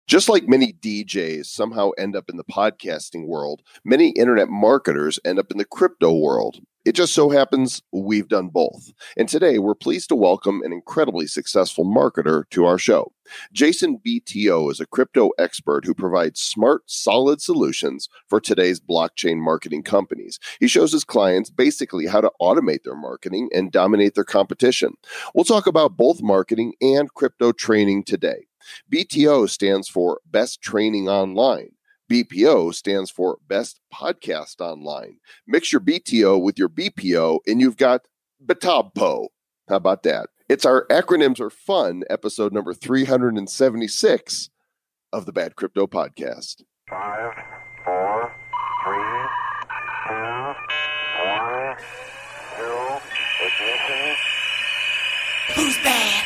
Just like many DJs somehow end up in the podcasting world, many internet marketers end up in the crypto world. It just so happens we've done both. And today we're pleased to welcome an incredibly successful marketer to our show. Jason BTO is a crypto expert who provides smart, solid solutions for today's blockchain marketing companies. He shows his clients basically how to automate their marketing and dominate their competition. We'll talk about both marketing and crypto training today. BTO stands for Best Training Online. BPO stands for Best Podcast Online. Mix your BTO with your BPO and you've got BTOBPO. How about that? It's our Acronyms Are Fun, episode number 376 of the Bad Crypto Podcast. 5, 4, 3, 2, 1, 0, ignition. Who's bad?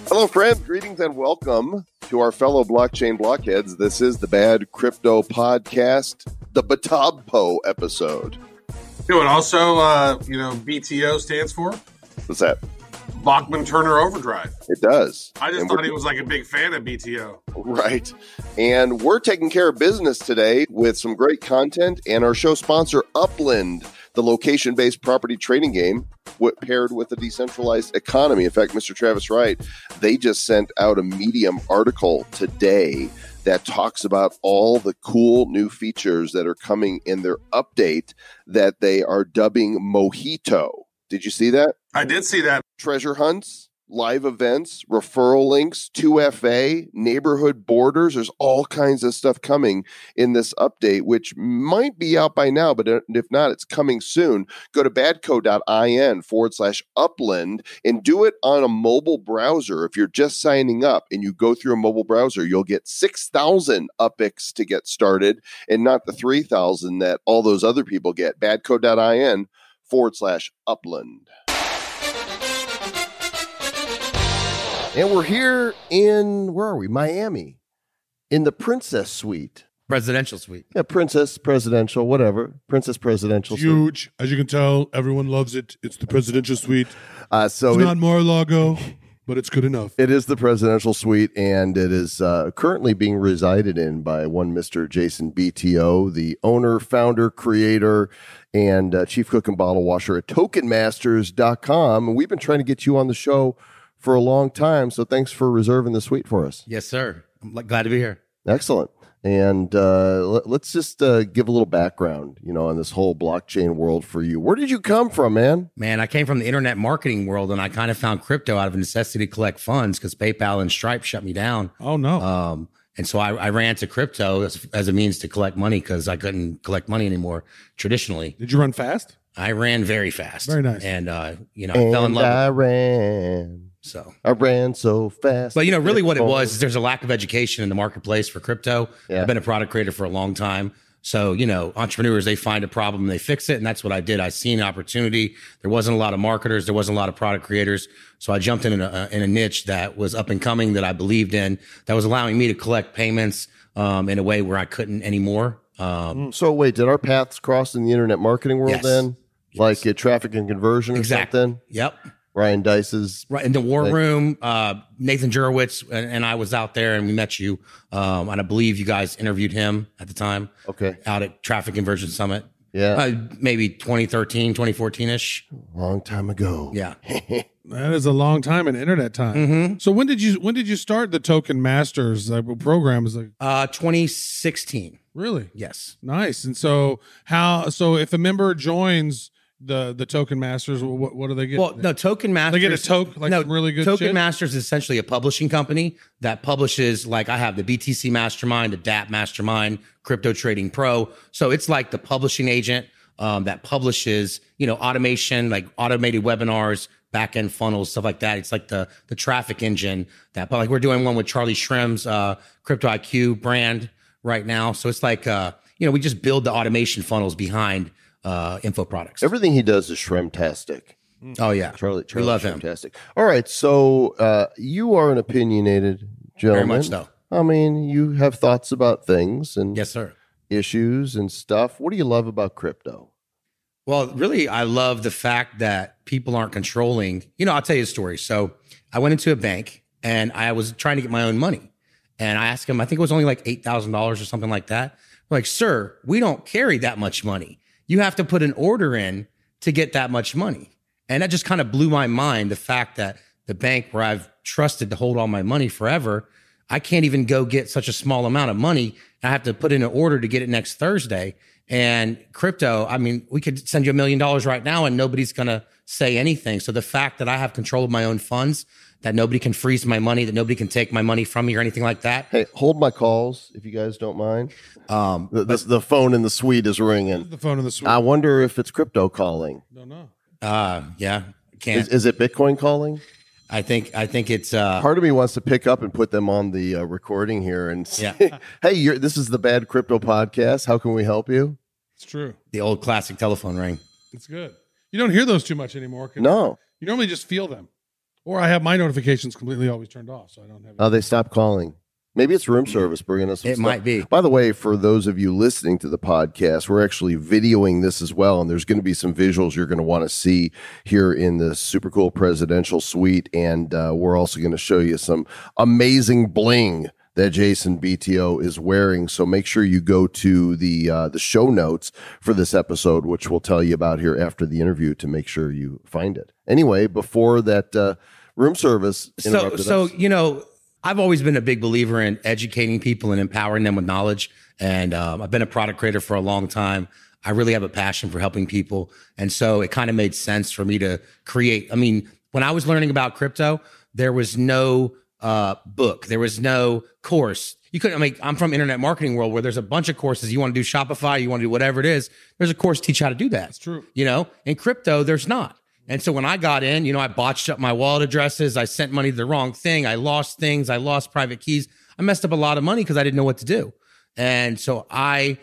Hello, friends. Greetings and welcome to our fellow blockchain blockheads. This is the Bad Crypto Podcast, the BTOBPO episode. You know what also, BTO stands for? What's that? Bachman Turner Overdrive. It does. I just thought he was like a big fan of BTO. Right. And we're taking care of business today with some great content and our show sponsor, Upland, the location-based property trading game paired with a decentralized economy. In fact, Mr. Travis Wright, they just sent out a Medium article today that talks about all the cool new features that are coming in their update that they are dubbing Mojito. Did you see that? I did see that. Treasure hunts, live events, referral links, 2FA, neighborhood borders. There's all kinds of stuff coming in this update, which might be out by now, but if not, it's coming soon. Go to badco.in/upland and do it on a mobile browser. If you're just signing up and you go through a mobile browser, you'll get 6,000 UPIX to get started and not the 3,000 that all those other people get. badco.in/upland. And we're here in, where are we? Miami, in the Princess Suite. Presidential Suite. Yeah, Princess, Presidential, whatever. Princess Presidential Suite. Huge. As you can tell, everyone loves it. It's the Presidential Suite. So it's not Mar-a-Lago, but it's good enough. It is the Presidential Suite, and it is currently being resided in by one Mr. Jason BTO, the owner, founder, creator, and chief cook and bottle washer at tokenmasters.com. And we've been trying to get you on the show for a long time, so thanks for reserving the suite for us. Yes, sir. I'm glad to be here. Excellent. And let's just give a little background, on this whole blockchain world for you. Where did you come from, man? Man, I came from the internet marketing world, and I kind of found crypto out of necessity to collect funds because PayPal and Stripe shut me down. Oh, no. And so I ran to crypto as a means to collect money because I couldn't collect money anymore traditionally. Did you run fast? I ran very fast. Very nice. And, I fell in love. I ran. So I ran so fast. But, really what it was is there's a lack of education in the marketplace for crypto. Yeah. I've been a product creator for a long time. So, entrepreneurs, they find a problem, they fix it. And that's what I did. I seen an opportunity. There wasn't a lot of marketers. There wasn't a lot of product creators. So I jumped in a niche that was up and coming that I believed in, that was allowing me to collect payments in a way where I couldn't anymore. So wait, did our paths cross in the internet marketing world Yes. then? Like traffic and conversion or Exactly. something? Yep. Ryan Dice's Right in the war room, Nathan Jurowitz and I was out there and we met you. And I believe you guys interviewed him at the time. Okay. Out at Traffic Conversion Summit. Yeah. Maybe 2013, 2014-ish. Long time ago. Yeah. That is a long time in internet time. Mm-hmm. So when did you start the Token Masters program? Is 2016. Really? Yes. Nice. And so if a member joins the Token Masters, what do they get? Well, no, Token Masters. They get a token, some really good Token shit? Masters is essentially a publishing company that publishes, like I have the BTC Mastermind, the DApp Mastermind, Crypto Trading Pro. So it's like the publishing agent that publishes, automation, like automated webinars, back-end funnels, stuff like that. It's like the traffic engine but like we're doing one with Charlie Shrem's Crypto IQ brand right now. So it's like, we just build the automation funnels behind info products. Everything he does is Shremtastic. Oh yeah, Charlie we love him. Fantastic. All right, so you are an opinionated gentleman. Very much so. I mean, you have thoughts about things and Yes, sir. issues and stuff. What do you love about crypto? Well, really, I love the fact that people aren't controlling. I'll tell you a story. So I went into a bank and I was trying to get my own money. And I asked him, I think it was only like $8,000 or something like that. Like, sir, we don't carry that much money. You have to put an order in to get that much money. And that just kind of blew my mind, the fact that the bank where I've trusted to hold all my money forever, I can't even go get such a small amount of money. I have to put in an order to get it next Thursday. And crypto, I mean, we could send you $1 million right now and nobody's going to say anything. So the fact that I have control of my own funds, that nobody can freeze my money, that nobody can take my money from me or anything like that. Hey, hold my calls if you guys don't mind. The phone in the suite is ringing. The phone in the suite. I wonder if it's crypto calling. Don't know. Yeah, can't. Is it Bitcoin calling? I think it's part of me wants to pick up and put them on the recording here and say, yeah. Hey, this is the Bad Crypto Podcast. How can we help you? It's true. The old classic telephone ring. It's good. You don't hear those too much anymore. No. You normally just feel them. Or I have my notifications completely always turned off, so I don't have. Oh, they stopped calling. Maybe it's room service bringing us some It stuff. might be. By the way, for those of you listening to the podcast, we're actually videoing this as well, and there's going to be some visuals you're going to want to see here in the super cool presidential suite, and we're also going to show you some amazing bling that Jason BTO is wearing. So make sure you go to the show notes for this episode, which we'll tell you about here after the interview to make sure you find it. Anyway, before that room service interrupted us. I've always been a big believer in educating people and empowering them with knowledge. And I've been a product creator for a long time. I really have a passion for helping people. And so it kind of made sense for me to create. I mean, when I was learning about crypto, there was no book. There was no course. You couldn't, I'm from internet marketing world where there's a bunch of courses. You want to do Shopify, you want to do whatever it is. There's a course to teach you how to do that. That's true. In crypto, there's not. And so when I got in, I botched up my wallet addresses. I sent money to the wrong thing. I lost things. I lost private keys. I messed up a lot of money because I didn't know what to do. And so I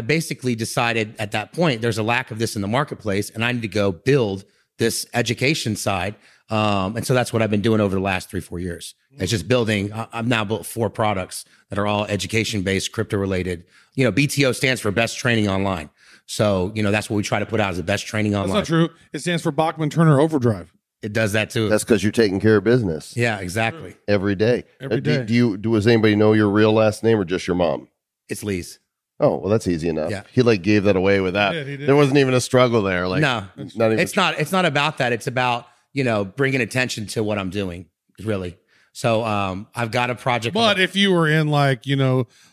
basically decided at that point, there's a lack of this in the marketplace and I need to go build this education side. And so that's what I've been doing over the last 3-4 years. It's just building. I've now built 4 products that are all education-based, crypto-related. BTO stands for Best Training Online. So, that's what we try to put out as the best training online. That's not true. It stands for Bachman-Turner Overdrive. It does that too. That's because you're taking care of business. Yeah, exactly. Every day. Every day. Does anybody know your real last name or just your mom? It's Lee's. Oh, well, that's easy enough. Yeah. He gave that away with that. He did. There wasn't even a struggle there. No, not even. It's not about that. It's about, bringing attention to what I'm doing, really. So I've got a project. But if you were in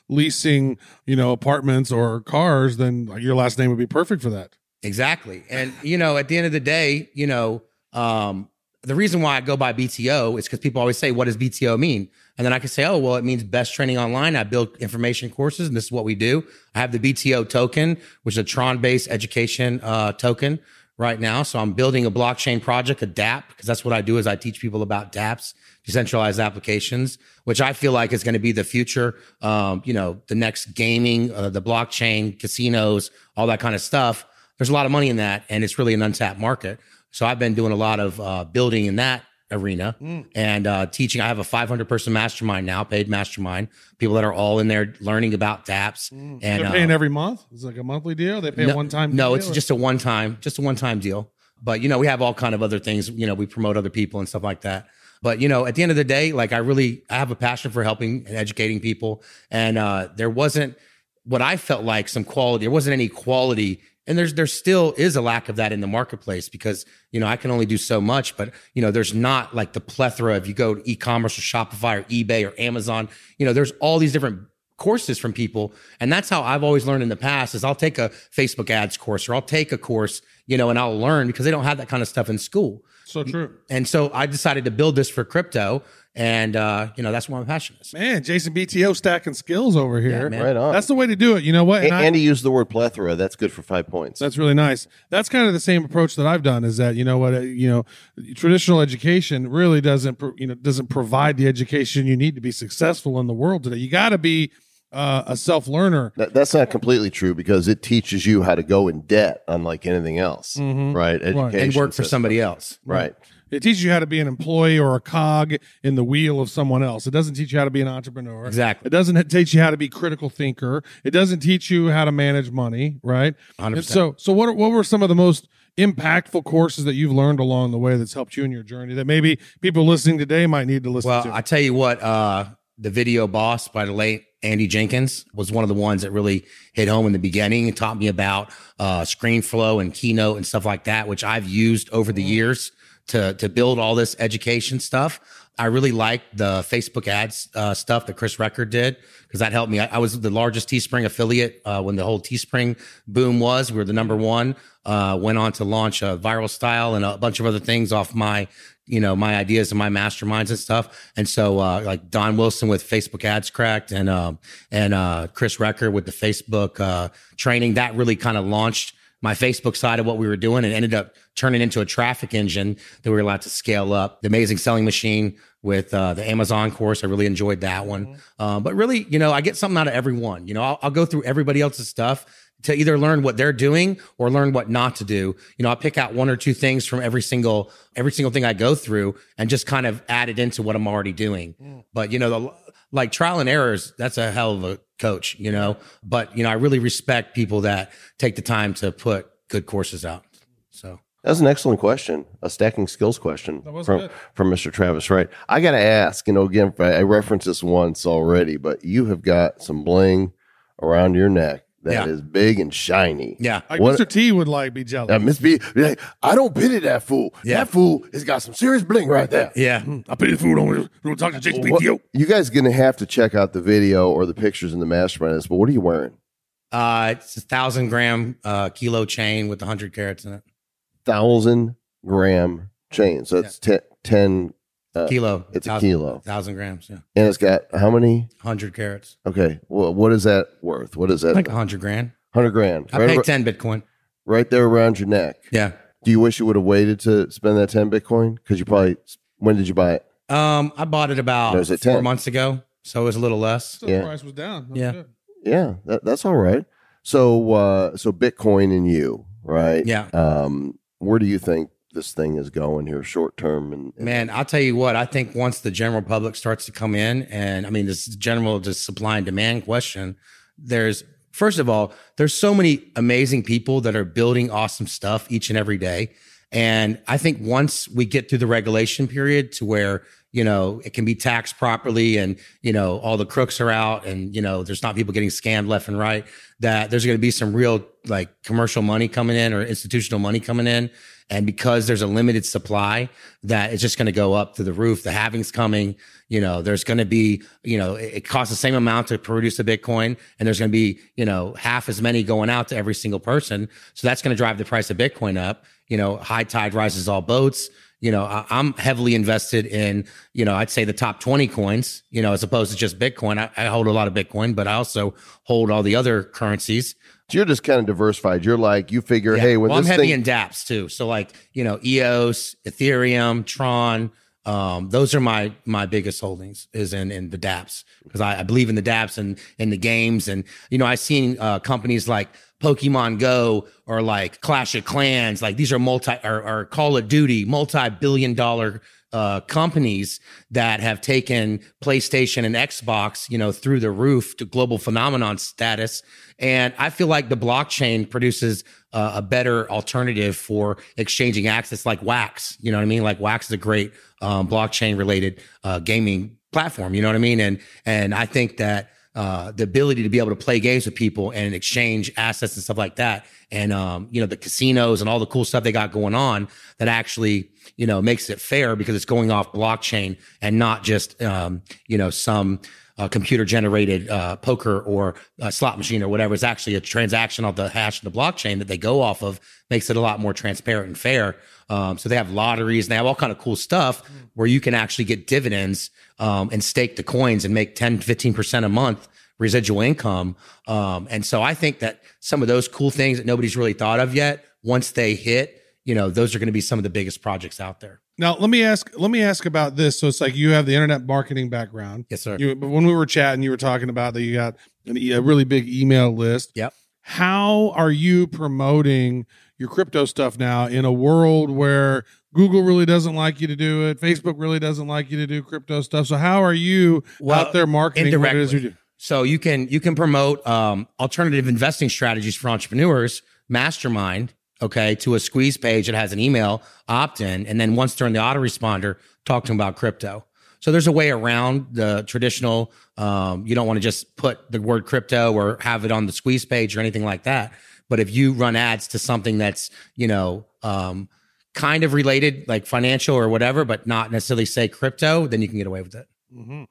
leasing, apartments or cars, then your last name would be perfect for that. Exactly. And, at the end of the day, the reason why I go by BTO is because people always say, what does BTO mean? And then I can say, oh, well, it means Best Training Online. I build information courses and this is what we do. I have the BTO token, which is a Tron-based education token right now. So I'm building a blockchain project, a DApp, because that's what I do is I teach people about DApps, decentralized applications, which I feel like is going to be the future, the next gaming, the blockchain, casinos, all that kind of stuff. There's a lot of money in that, and it's really an untapped market. So I've been doing a lot of building in that arena and teaching. I have a 500-person mastermind now, paid mastermind, people that are all in there learning about dApps. And they're paying every month? It's like a monthly deal? They pay a one-time deal? No, it's just a one-time deal. But, we have all kind of other things. We promote other people and stuff like that. But, at the end of the day, I have a passion for helping and educating people. And there wasn't what I felt like some quality. There wasn't any quality. And there still is a lack of that in the marketplace because, I can only do so much, but, there's not like the plethora. If you go to e-commerce or Shopify or eBay or Amazon, there's all these different courses from people. And that's how I've always learned in the past is I'll take a Facebook ads course or I'll take a course, and I'll learn because they don't have that kind of stuff in school. So true. And so I decided to build this for crypto. And, that's why I'm passionate. Man, Jason BTO stacking skills over here. Yeah, right on. That's the way to do it. You know what? And he used the word plethora. That's good for 5 points. That's really nice. That's kind of the same approach that I've done is that, traditional education really doesn't provide the education you need to be successful in the world today. You got to be a self-learner. That's not completely true because it teaches you how to go in debt unlike anything else, right? Education and work for system. somebody else. Right. It teaches you how to be an employee or a cog in the wheel of someone else. It doesn't teach you how to be an entrepreneur. Exactly. It doesn't teach you how to be critical thinker. It doesn't teach you how to manage money, right? 100%. And so what were some of the most impactful courses that you've learned along the way that's helped you in your journey that maybe people listening today might need to listen to? Well, I tell you what, the Video Boss by the late Andy Jenkins was one of the ones that really hit home in the beginning and taught me about screen flow and Keynote and stuff like that, which I've used over the years to build all this education stuff. I really liked the Facebook ads stuff that Chris Record did because that helped me. I was the largest Teespring affiliate when the whole Teespring boom was. We were the number one. Went on to launch a Viral Style and a bunch of other things off my ideas and my masterminds and stuff. And so like Don Wilson with Facebook Ads Cracked and Chris Record with the Facebook training, that really kind of launched my Facebook side of what we were doing and ended up turning into a traffic engine that we were allowed to scale up. The Amazing Selling Machine with the Amazon course. I really enjoyed that one. But really, I get something out of every one. I'll go through everybody else's stuff to either learn what they're doing or learn what not to do. I'll pick out one or two things from every single thing I go through and just kind of add it into what I'm already doing. But, like trial and errors, that's a hell of a coach, but, I really respect people that take the time to put good courses out. So That's an excellent question, a stacking skills question from Mr. Travis Wright. I got to ask, again, I referenced this once already, but you have got some bling around your neck that is big and shiny. Yeah. Like Mr. T would be jealous. Miss B, like, I don't pity that fool. Yeah. That fool has got some serious bling right there. yeah, I pity the fool. Don't talk to Jake's BTO. You guys going to have to check out the video or the pictures in the mastermind. But what are you wearing? it's a 1,000-gram kilo chain with 100 carats in it. 1,000-gram chain. So it's 10 Kilo. It's a kilo. 1,000 grams, yeah. And it's got how many? 100 carats. Okay. Well, what is that worth? What is that? Like 100 grand. 100 grand. I paid 10 Bitcoin. Right there around your neck. Yeah. Do you wish you would have waited to spend that 10 Bitcoin? Because when did you buy it? I bought it about No, is it 4 10? months ago, so it was a little less. So the price was down. That was good. Yeah, that's all right. So Bitcoin and you, right? Yeah. Where do you think this thing is going here short term? And Man, I'll tell you what, I think once the general public starts to come in, and I mean, this general just supply and demand question, first of all, there's so many amazing people that are building awesome stuff each and every day. And I think once we get through the regulation period to where, it can be taxed properly and, all the crooks are out and, there's not people getting scammed left and right, that there's going to be some real like commercial money coming in or institutional money coming in. And because there's a limited supply, that it's just going to go up to the roof. The halving's coming, there's going to be, it costs the same amount to produce a Bitcoin and there's going to be, half as many going out to every single person. So that's going to drive the price of Bitcoin up. High tide rises all boats. I'm heavily invested in, I'd say the top 20 coins, as opposed to just Bitcoin. I hold a lot of Bitcoin, but I also hold all the other currencies. So you're just kind of diversified. You're like, you figure, Yeah. hey, when I'm this heavy thing in dApps too. So like, EOS, Ethereum, Tron, those are my biggest holdings is in the dApps because I believe in the dApps and in the games. And, I've seen companies like Pokemon Go or like Clash of Clans, like these are or Call of Duty, multi-billion-dollar companies that have taken PlayStation and Xbox, through the roof to global phenomenon status. And I feel like the blockchain produces a better alternative for exchanging assets like Wax. You know what I mean? Like Wax is a great blockchain related gaming platform. You know what I mean? And I think that the ability to be able to play games with people and exchange assets and stuff like that. And, the casinos and all the cool stuff they got going on that actually, makes it fair because it's going off blockchain and not just, some computer generated poker or slot machine or whatever. It's actually a transaction on the hash of the blockchain that they go off of, makes it a lot more transparent and fair. So they have lotteries and they have all kind of cool stuff where you can actually get dividends and stake the coins and make 10, 15% a month residual income. And so I think that some of those cool things that nobody's really thought of yet, once they hit, those are going to be some of the biggest projects out there. Now, let me ask about this. So it's like you have the internet marketing background. Yes, sir. But when we were chatting, you were talking about that you got a really big email list. Yep. How are you promoting your crypto stuff now in a world where Google really doesn't like you to do it, Facebook really doesn't like you to do crypto stuff. So how are you out there marketing what it is you do? So you can promote alternative investing strategies for entrepreneurs, mastermind, okay, to a squeeze page that has an email opt-in, and then once they're in the autoresponder, talk to them about crypto. So there's a way around the traditional, you don't want to just put the word crypto or have it on the squeeze page or anything like that. But if you run ads to something that's, kind of related, like financial or whatever, but not necessarily say crypto, then you can get away with it. Mm-hmm.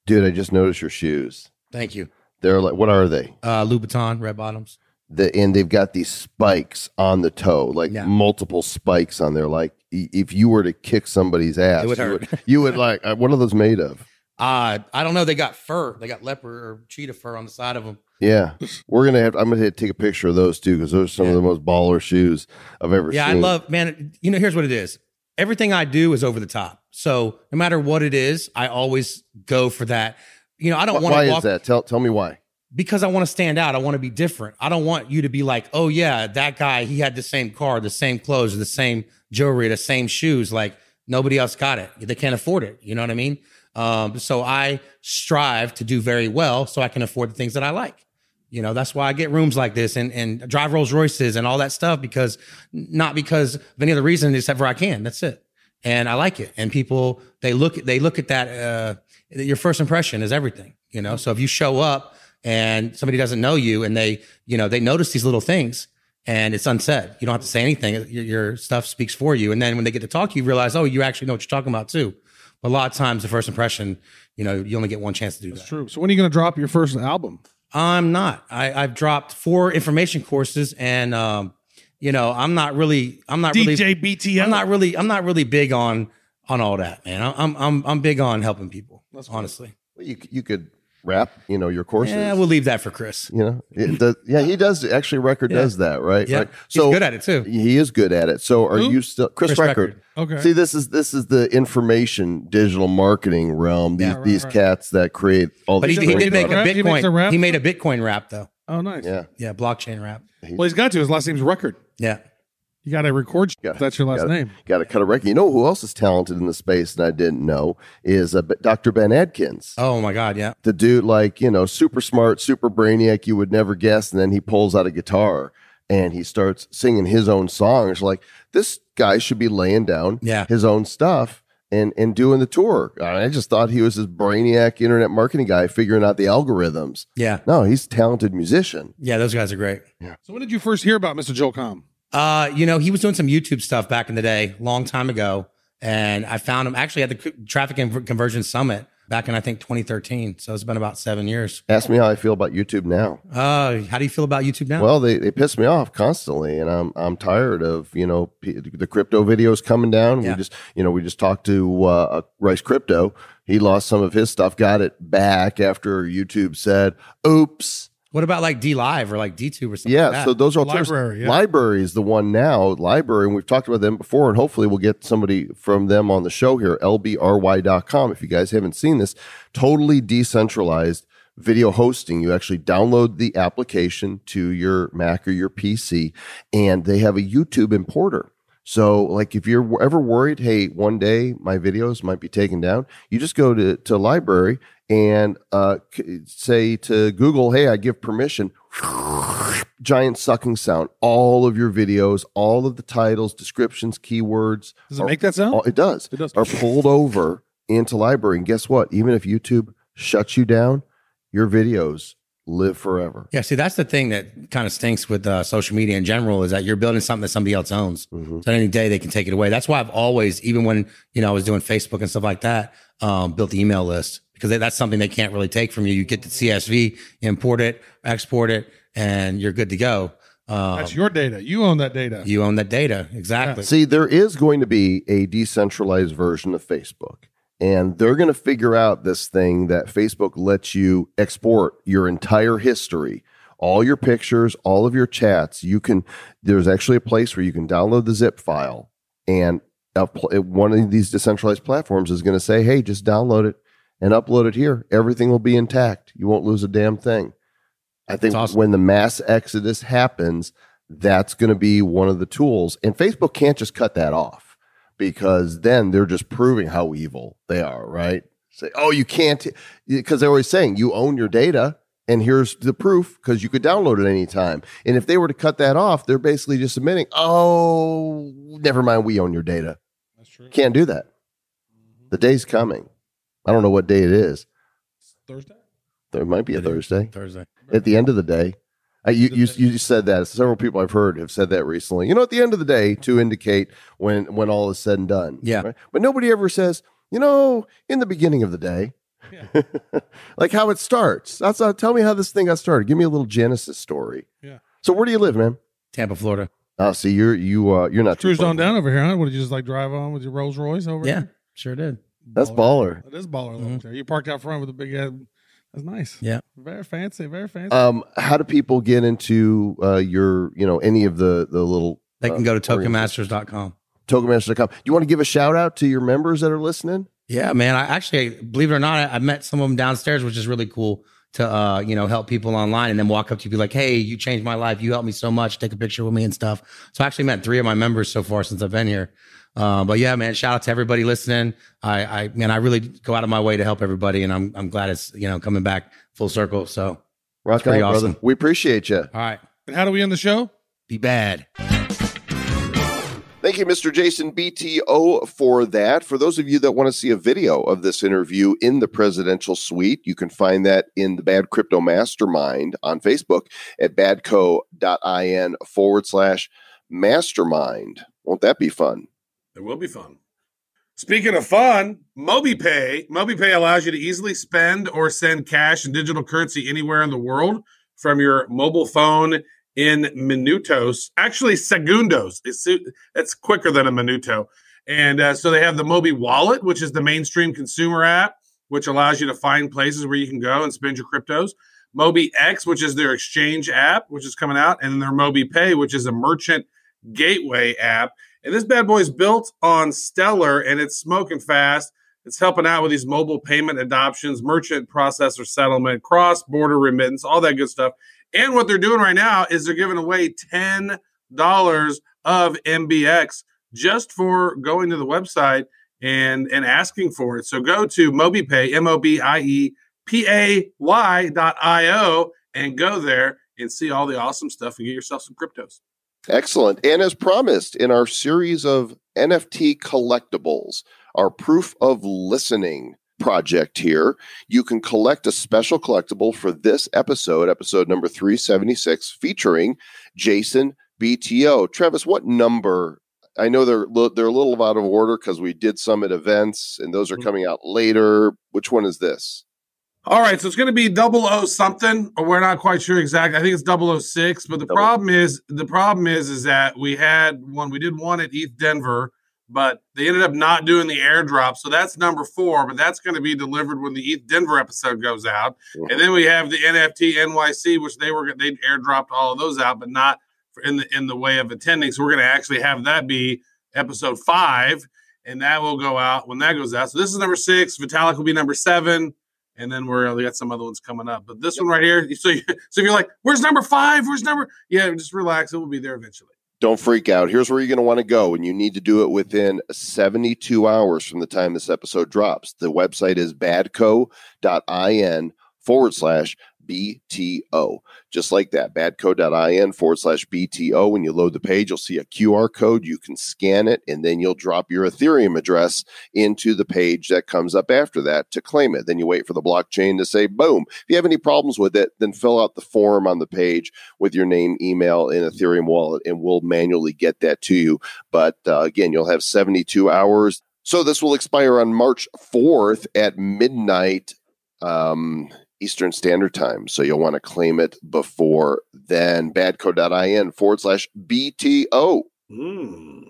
Dude, I just noticed your shoes. Thank you. They're like, what are they? Louboutin, red bottoms. And they've got these spikes on the toe, like multiple spikes on there. Like if you were to kick somebody's ass, it would hurt. You would like, what are those made of? I don't know. They got fur. They got leopard or cheetah fur on the side of them. Yeah. I'm going to take a picture of those too, because those are some of the most baller shoes I've ever seen. Yeah, I love, man, here's what it is. Everything I do is over the top. So no matter what it is, I always go for that. I don't want to Why is that? Tell me why. Because I want to stand out. I want to be different. I don't want you to be like, oh yeah, that guy, he had the same car, the same clothes, the same jewelry, the same shoes. Like nobody else got it. They can't afford it. You know what I mean? So I strive to do very well so I can afford the things that I like. That's why I get rooms like this and drive Rolls Royces and all that stuff, because not because of any other reason except for I can. That's it. And I like it. And people, they look at that, your first impression is everything, So if you show up and somebody doesn't know you and they notice these little things and it's unsaid, you don't have to say anything. Your stuff speaks for you. And then when they get to talk, you realize, oh, you actually know what you're talking about too. But a lot of times the first impression, you only get one chance to do that. That's true. So when are you going to drop your first album? I'm not. I've dropped 4 information courses and, I'm not really DJ BTO. I'm not really big on all that, man. I'm big on helping people. That's honestly. Well, you could rap, your courses. Yeah, we'll leave that for Chris. It does, he does. Actually, Record does that, right? Yeah, right. So he's good at it too. He is good at it. So are you still Chris Record? Okay. See, this is the information digital marketing realm. These cats that create all. But these he did make a rap? Bitcoin. He made a Bitcoin rap though. Oh, nice. Yeah, blockchain rap. Well, he's got to. His last name's Record. Yeah. You got to record. That's your last name. Got to cut a record. You know who else is talented in the space and I didn't know is Dr. Ben Adkins. Oh my God, yeah. The dude, super smart, super brainiac, you would never guess. And then he pulls out a guitar and he starts singing his own songs. Like, this guy should be laying down his own stuff and doing the tour. I just thought he was this brainiac internet marketing guy figuring out the algorithms. Yeah. No, he's a talented musician. Yeah, those guys are great. Yeah. So when did you first hear about Mr. Joel Comm? He was doing some YouTube stuff back in the day, long time ago. And I found him actually at the Traffic Conversion Summit back in, I think, 2013. So it's been about 7 years. Ask me how I feel about YouTube now. How do you feel about YouTube now? Well, they piss me off constantly, and I'm tired of the crypto videos coming down. Yeah. We just talked to Rice Crypto. He lost some of his stuff, got it back after YouTube said, "Oops." What about like DLive or like DTube or something like that? Yeah, so those are Library. Library is the one now. Library, and we've talked about them before, and hopefully we'll get somebody from them on the show here, lbry.com. If you guys haven't seen this, totally decentralized video hosting. You actually download the application to your Mac or your PC, and they have a YouTube importer. So, like, if you're ever worried, hey, one day my videos might be taken down, you just go to Library and say to Google, hey, I give permission, giant sucking sound. All of your videos, all of the titles, descriptions, keywords. Does it make that sound? It does. It does. Are pulled over into Library. And guess what? Even if YouTube shuts you down, your videos live forever. Yeah, see, that's the thing that kind of stinks with social media in general, is that you're building something that somebody else owns. Mm-hmm. So any day they can take it away. That's why I've always, even when I was doing Facebook and stuff like that, built the email list, because that's something they can't really take from you. You get the CSV, import it, export it, and you're good to go. That's your data. You own that data. You own that data. Exactly. Yeah. See, there is going to be a decentralized version of Facebook. And they're going to figure out this thing that Facebook lets you export your entire history, all your pictures, all of your chats. There's actually a place where you can download the zip file, and one of these decentralized platforms is going to say, hey, just download it and upload it here. Everything will be intact. You won't lose a damn thing. I think awesome. When the mass exodus happens, that's going to be one of the tools. And Facebook can't just cut that off, because then they're just proving how evil they are, right? Say, oh, you can't, because they're always saying you own your data, and here's the proof, because you could download it anytime. And if they were to cut that off, they're basically just admitting, oh, never mind, we own your data. That's true. Can't do that. The day's coming. I don't know what day it is. Thursday? There might be a Thursday. Thursday. At the end of the day, you said that. Several people I've heard have said that recently. At the end of the day, to indicate when all is said and done. Yeah. Right? But nobody ever says, in the beginning of the day. Yeah. Like how it starts. Tell me how this thing got started. Give me a little Genesis story. Yeah. So where do you live, man? Tampa, Florida. Oh, see, you're not too Cruised far. on down over here, huh? What did you just like drive on with your Rolls Royce over Yeah, here? sure did. That's baller. It is baller. Level there. You parked out front with a big head. That's nice. Yeah. Very fancy. Very fancy. How do people get into your any of the little? They can go to tokenmasters.com. Tokenmasters.com. Do you want to give a shout out to your members that are listening? Yeah, man. I actually, believe it or not, I met some of them downstairs, which is really cool to, help people online and then walk up to you, be like, hey, you changed my life. You helped me so much. Take a picture with me and stuff. So I actually met 3 of my members so far since I've been here. But yeah, man, shout out to everybody listening. I really go out of my way to help everybody, and I'm glad it's, coming back full circle. So Rock pretty on, awesome. brother. We appreciate you. All right. And how do we end the show? Be bad. Thank you, Mr. Jason BTO, for that. For those of you that want to see a video of this interview in the presidential suite, you can find that in the Bad Crypto Mastermind on Facebook at badco.in/mastermind. Won't that be fun? It will be fun. Speaking of fun, MobiPay allows you to easily spend or send cash and digital currency anywhere in the world from your mobile phone in minutos, actually segundos. That's quicker than a minuto. And so they have the Mobi Wallet, which is the mainstream consumer app, which allows you to find places where you can go and spend your cryptos. Mobi X, which is their exchange app, which is coming out, and their Mobi Pay, which is a merchant gateway app. And this bad boy is built on Stellar, and it's smoking fast. It's helping out with these mobile payment adoptions, merchant processor settlement, cross-border remittance, all that good stuff. And what they're doing right now is they're giving away $10 of MBX just for going to the website and asking for it. So go to MobiPay, MobiPay.io, and go there and see all the awesome stuff and get yourself some cryptos. Excellent. And as promised, in our series of NFT collectibles, our proof of listening project here, you can collect a special collectible for this episode number 376, featuring Jason BTO. Travis, what number? I know they're a little out of order because we did some at events, and those are coming out later. Which one is this? All right, so it's going to be 00 something, or we're not quite sure exactly. I think it's 006, but the problem is that we did one at ETH Denver, but they ended up not doing the airdrop. So that's number 4, but that's going to be delivered when the ETH Denver episode goes out. Mm-hmm. And then we have the NFT NYC, which they airdropped all of those out, but not in the way of attending. So we're going to actually have that be episode 5, and that will go out when that goes out. So this is number 6. Vitalik will be number 7. And then we got some other ones coming up. But this one right here, so if you're like, where's number 5? Yeah, just relax. It will be there eventually. Don't freak out. Here's where you're going to want to go, and you need to do it within 72 hours from the time this episode drops. The website is badco.in/BTO. Just like that, badco.in/BTO. When you load the page, you'll see a QR code. You can scan it, and then you'll drop your Ethereum address into the page that comes up after that to claim it. Then you wait for the blockchain to say, boom. If you have any problems with it, then fill out the form on the page with your name, email, and Ethereum wallet, and we'll manually get that to you. But again, you'll have 72 hours. So this will expire on March 4th at midnight Eastern Standard Time. So you'll want to claim it before then. badco.in/BTO.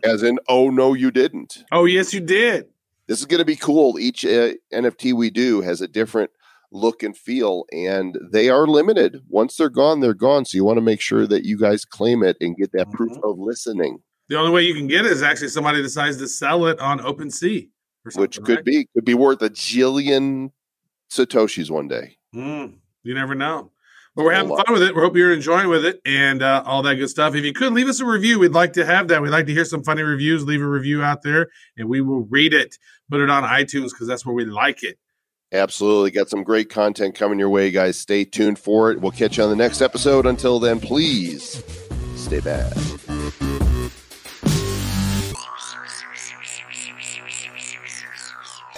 As in, oh, no, you didn't. Oh, yes, you did. This is going to be cool. Each NFT we do has a different look and feel, and they are limited. Once they're gone, they're gone. So you want to make sure that you guys claim it and get that proof of listening. The only way you can get it is actually somebody decides to sell it on OpenSea. Which could be worth a jillion Satoshis one day. You never know. But we're having fun with it. We hope you're enjoying with it and all that good stuff. If you could leave us a review, we'd like to have that. We'd like to hear some funny reviews. Leave a review out there, and we will read it. Put it on iTunes because that's where we like it. Absolutely. Got some great content coming your way, guys. Stay tuned for it. We'll catch you on the next episode. Until then, please stay bad.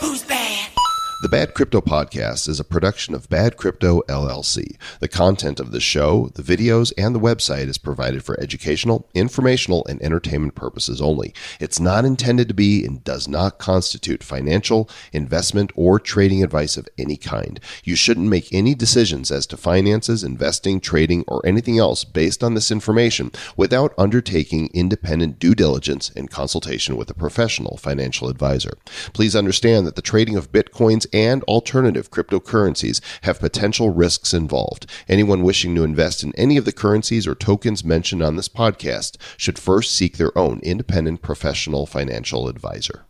Who's bad? The Bad Crypto Podcast is a production of Bad Crypto LLC. The content of the show, the videos, and the website is provided for educational, informational, and entertainment purposes only. It's not intended to be and does not constitute financial, investment, or trading advice of any kind. You shouldn't make any decisions as to finances, investing, trading, or anything else based on this information without undertaking independent due diligence and consultation with a professional financial advisor. Please understand that the trading of Bitcoins and alternative cryptocurrencies have potential risks involved. Anyone wishing to invest in any of the currencies or tokens mentioned on this podcast should first seek their own independent professional financial advisor.